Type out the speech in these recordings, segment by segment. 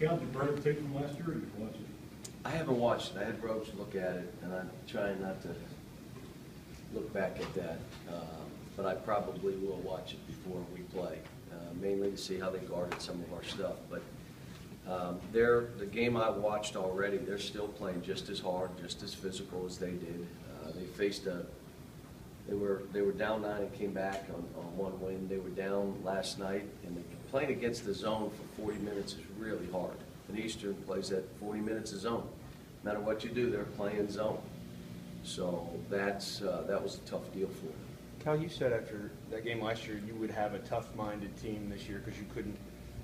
count the Bird tape from last year, or you watch it? I haven't watched it. I had Roach look at it, and I'm trying not to look back at that. But I probably will watch it before we play, mainly to see how they guarded some of our stuff. But the game I watched already, they're still playing just as hard, just as physical as they did. They faced they were down 9 and came back on one win. They were down last night, and playing against the zone for 40 minutes is really hard. And Eastern plays that 40 minutes of zone. No matter what you do, they're playing zone. So that was a tough deal for them. Cal, you said after that game last year you would have a tough-minded team this year because you couldn't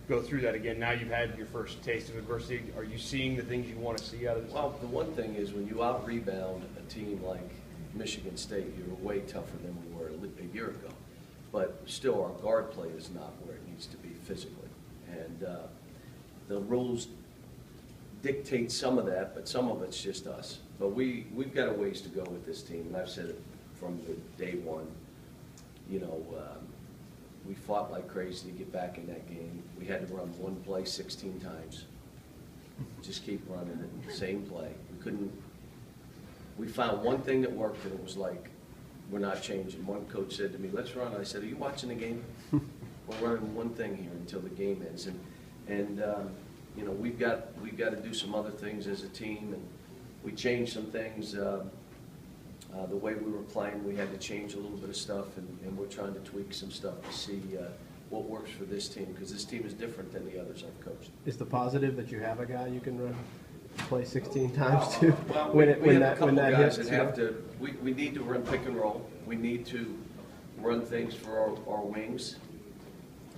go through that again. Now you've had your first taste of adversity. Are you seeing the things you want to see out of this? Well, the one thing is when you out-rebound a team like Michigan State, you're way tougher than we were a year ago. But still, our guard play is not where it needs to be physically. And the rules dictate some of that, but some of it's just us. But we've got a ways to go with this team, and I've said it from the day one. You know, we fought like crazy to get back in that game. We had to run one play 16 times. Just keep running it, the same play. We found one thing that worked, and it was like, we're not changing. One coach said to me, let's run. I said, are you watching the game? We're running one thing here until the game ends. And you know, we've got to do some other things as a team, and we changed some things. The way we were playing, we had to change a little bit of stuff, and we're trying to tweak some stuff to see what works for this team, because this team is different than the others I've coached. Is the positive that you have a guy you can play 16 times to well, when have a couple that guys hits? That have to. We need to run pick and roll. We need to run things for our wings.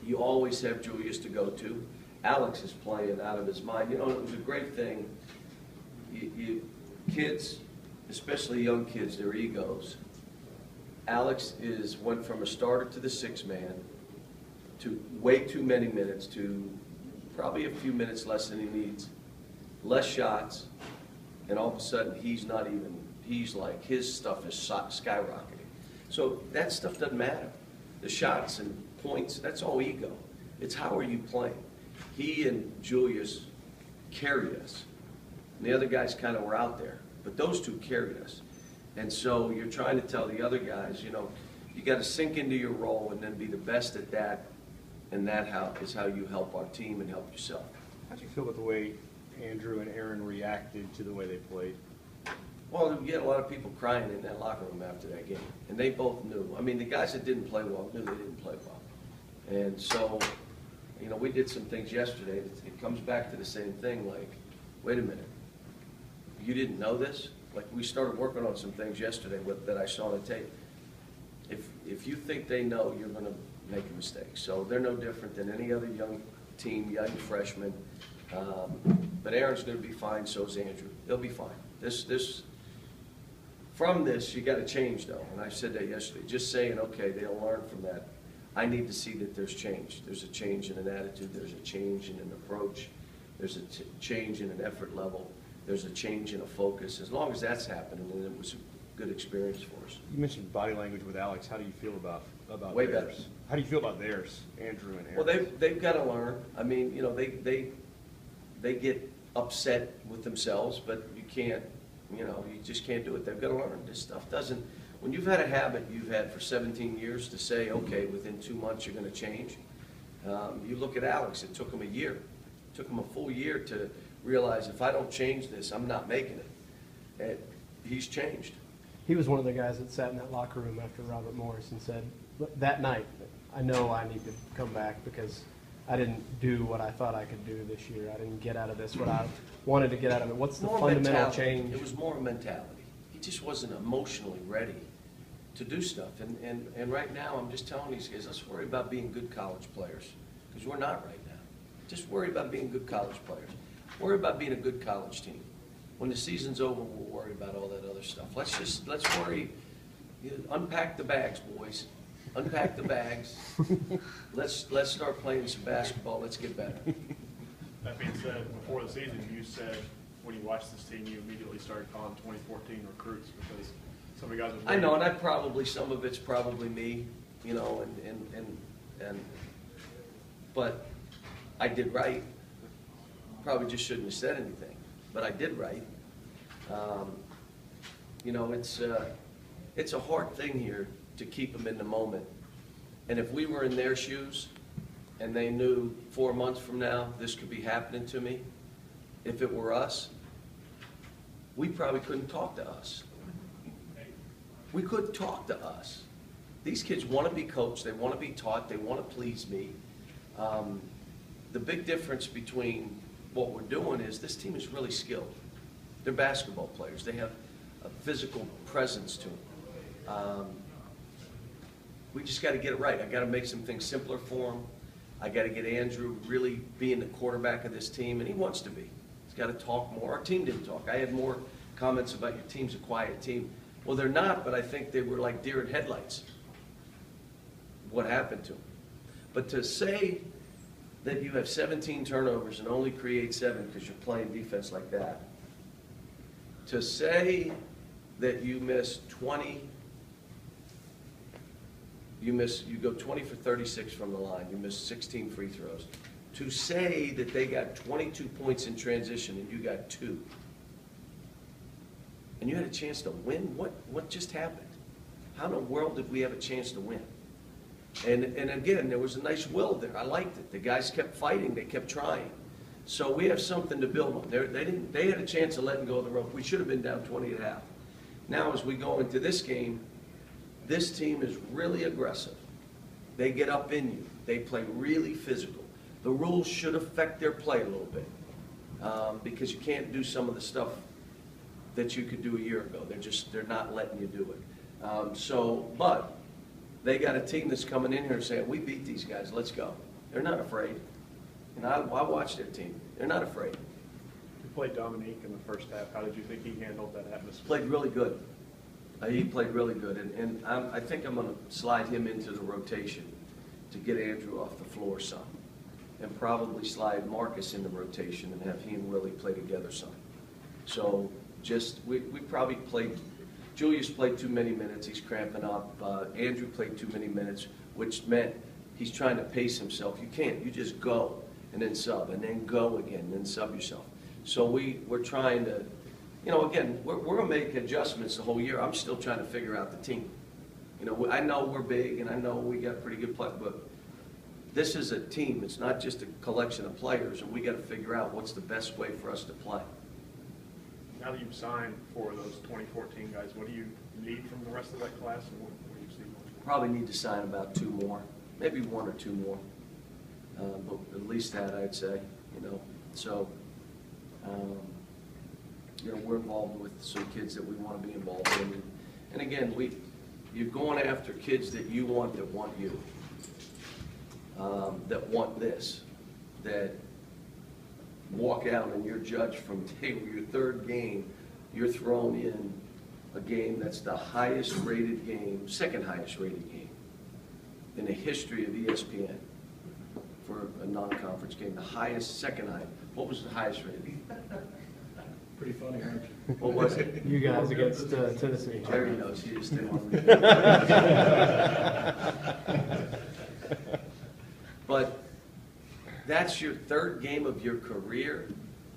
You always have Julius to go to. Alex is playing out of his mind. You know, it was a great thing. Kids, especially young kids, their egos. Alex went from a starter to the 6th man to way too many minutes to probably a few minutes less than he needs, less shots, and all of a sudden he's like, his stuff is skyrocketing. So that stuff doesn't matter. The shots and points, that's all ego. It's how are you playing? He and Julius carried us. And the other guys kind of were out there, but those two carried us. And so you're trying to tell the other guys, you know, you got to sink into your role and then be the best at that, and that is how you help our team and help yourself. How do you feel about the way Andrew and Aaron reacted to the way they played? Well, you get a lot of people crying in that locker room after that game, and they both knew. I mean, the guys that didn't play well knew they didn't play well. And so, you know, we did some things yesterday. It comes back to the same thing, like, wait a minute, you didn't know this? Like, we started working on some things yesterday that I saw on the tape. If you think they know, you're going to make a mistake. So they're no different than any other young team, young freshman. But Aaron's going to be fine, so is Andrew. They'll be fine. From this, you got to change, though. And I said that yesterday. Just saying, okay, they'll learn from that. I need to see that there's change. There's a change in an attitude. There's a change in an approach. There's a change in an effort level. There's a change in a focus. As long as that's happening, then it was a good experience for us. You mentioned body language with Alex. How do you feel about Way theirs? better. How do you feel about theirs, Andrew and Aaron? Well, they've got to learn. I mean, you know, they get upset with themselves, but you can't, you know, you just can't do it. They've got to learn. This stuff doesn't, when you've had a habit you've had for 17 years to say, okay, within 2 months you're going to change. You look at Alex, it took him a year. It took him a full year to realize if I don't change this, I'm not making it. And he's changed. He was one of the guys that sat in that locker room after Robert Morris and said, that night, I know I need to come back because I didn't do what I thought I could do this year. I didn't get out of this what I wanted to get out of it. What's the fundamental change? It was more mentality. He just wasn't emotionally ready to do stuff. And right now, I'm just telling these guys, let's worry about being good college players, because we're not right now. Just worry about being good college players. Worry about being a good college team. When the season's over, we'll worry about all that other stuff. Let's worry. Unpack the bags, boys. Unpack the bags. Let's start playing some basketball. Let's get better. That being said, before the season, you said when you watched this team, you immediately started calling 2014 recruits because some of the guys. I know, and some of it's probably me, you know, but I did right. probably just shouldn't have said anything, but I did write. You know, it's a hard thing here to keep them in the moment. And if we were in their shoes and they knew 4 months from now this could be happening to me, if it were us, we probably couldn't talk to us. We couldn't talk to us. These kids want to be coached, they want to be taught, they want to please me. The big difference between what we're doing is this team is really skilled. They're basketball players. They have a physical presence to them. We just got to get it right. I got to make some things simpler for them. I got to get Andrew really being the quarterback of this team, and he wants to be. He's got to talk more. Our team didn't talk. I had more comments about your team's a quiet team. Well, they're not, but I think they were like deer in headlights. What happened to them? But to say that you have 17 turnovers and only create 7 because you're playing defense like that, to say that you miss 20, you go 20 for 36 from the line, you miss 16 free throws, to say that they got 22 points in transition and you got 2, and you had a chance to win, what just happened? How in the world did we have a chance to win? And again, there was a nice will there. I liked it. The guys kept fighting. They kept trying. So we have something to build on. They had a chance of letting go of the rope. We should have been down 20 at half. Now, as we go into this game, this team is really aggressive. They get up in you. They play really physical. The rules should affect their play a little bit because you can't do some of the stuff that you could do a year ago. They're not letting you do it. But they got a team that's coming in here and saying, we beat these guys, let's go. They're not afraid. And I watched their team. They're not afraid. You played Dominique in the first half. How did you think he handled that atmosphere? Played really good. He played really good. And I think I'm going to slide him into the rotation to get Andrew off the floor some. And probably slide Marcus in the rotation and have he and Willie play together some. So we probably played. Julius played too many minutes. He's cramping up. Andrew played too many minutes, which meant he's trying to pace himself. You can't. You just go and then sub and then go again and then sub yourself. So we're trying to, you know, again, we're going to make adjustments the whole year. I'm still trying to figure out the team. You know, I know we're big and I know we got pretty good play, but this is a team. It's not just a collection of players, and we got to figure out what's the best way for us to play. Now that you've signed for those 2014 guys, what do you need from the rest of that class, and what do you see going forward? Probably need to sign about 2 more, maybe 1 or 2 more, but at least that I'd say, you know. So, you know, we're involved with some kids that we want to be involved in, and again, you're going after kids that you want, that want you, that want this, that walk out and you're judged from day your 3rd game, you're thrown in a game that's the highest rated game, 2nd highest rated game in the history of ESPN for a non-conference game. The highest, 2nd highest. What was the highest rated? Pretty funny, aren't you? What was it? You guys against Tennessee. Jerry knows. He just didn't want to read it. But that's your 3rd game of your career,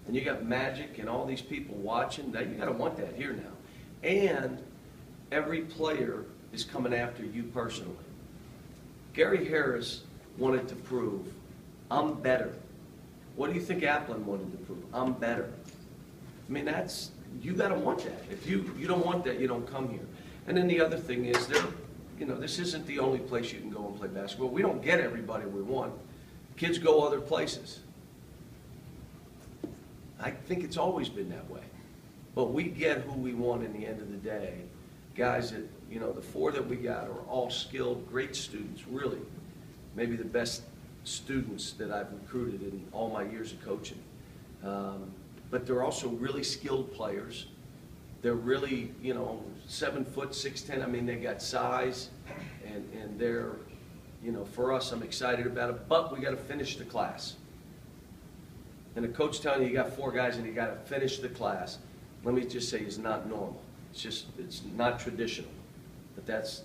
and you got Magic and all these people watching. That you got to want that here now. And every player is coming after you personally. Gary Harris wanted to prove, I'm better. What do you think Applin wanted to prove? I'm better. I mean, you got to want that. If you don't want that, you don't come here. And then the other thing is, you know, this isn't the only place you can go and play basketball. We don't get everybody we want. Kids go other places. I think it's always been that way. But we get who we want in the end of the day. Guys that, you know, the 4 that we got are all skilled, great students, really. Maybe the best students that I've recruited in all my years of coaching. But they're also really skilled players. They're really, you know, 7 foot, 6'10". I mean, they got size, and they're, you know, for us, I'm excited about it, but we got to finish the class. And a coach telling you got 4 guys and you got to finish the class, let me just say, is not normal. It's not traditional. But that's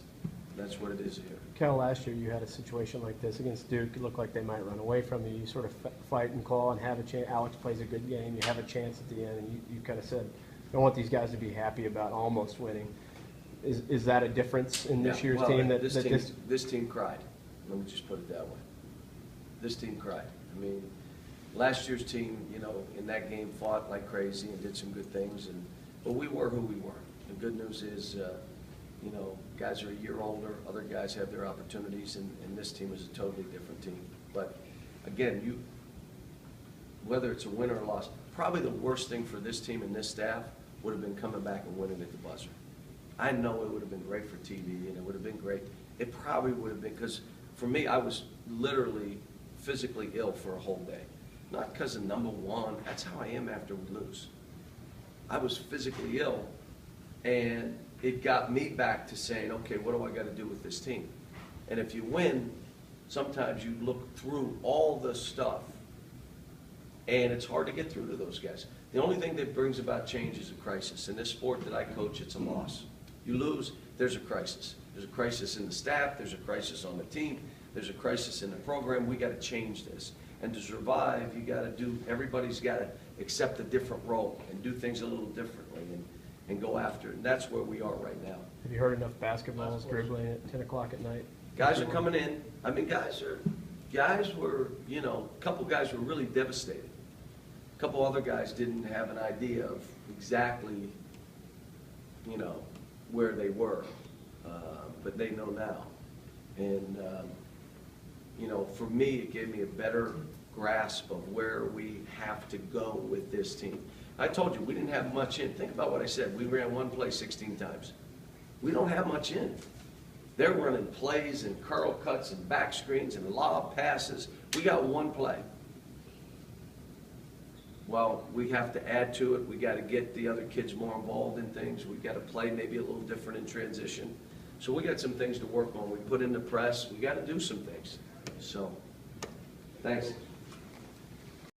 what it is here. Cal, last year you had a situation like this against Duke. It looked like they might run away from you. You sort of fight and claw and have a chance. Alex plays a good game. You have a chance at the end, and you kind of said, I want these guys to be happy about almost winning. Is that a difference in this year's team? This team cried. Let me just put it that way. This team cried. I mean, last year's team, you know, in that game fought like crazy and did some good things, but we were who we were. The good news is, you know, guys are a year older, other guys have their opportunities, and this team is a totally different team. But again, whether it's a win or a loss, probably the worst thing for this team and this staff would have been coming back and winning at the buzzer. I know it would have been great for TV, and it would have been great. It probably would have been, because for me, I was literally physically ill for a whole day. Not because of number one, that's how I am after we lose. I was physically ill, and it got me back to saying, okay, what do I got to do with this team? And if you win, sometimes you look through all the stuff, and it's hard to get through to those guys. The only thing that brings about change is a crisis. In this sport that I coach, it's a loss. You lose, there's a crisis. There's a crisis in the staff, there's a crisis on the team, there's a crisis in the program. We got to change this. And to survive, you got to everybody's got to accept a different role and do things a little differently and go after it. And that's where we are right now. Have you heard enough basketballs dribbling at 10 o'clock at night? Guys are coming in. I mean, guys were, you know, a couple guys were really devastated. A couple other guys didn't have an idea of exactly, you know, where they were, but they know now. And, you know, for me, it gave me a better grasp of where we have to go with this team. I told you, we didn't have much in. Think about what I said. We ran one play 16 times. We don't have much in. They're running plays and curl cuts and back screens and lob passes. We got one play. Well, we have to add to it. We got to get the other kids more involved in things. We got to play maybe a little different in transition. So we got some things to work on. We put in the press. We got to do some things. So, thanks.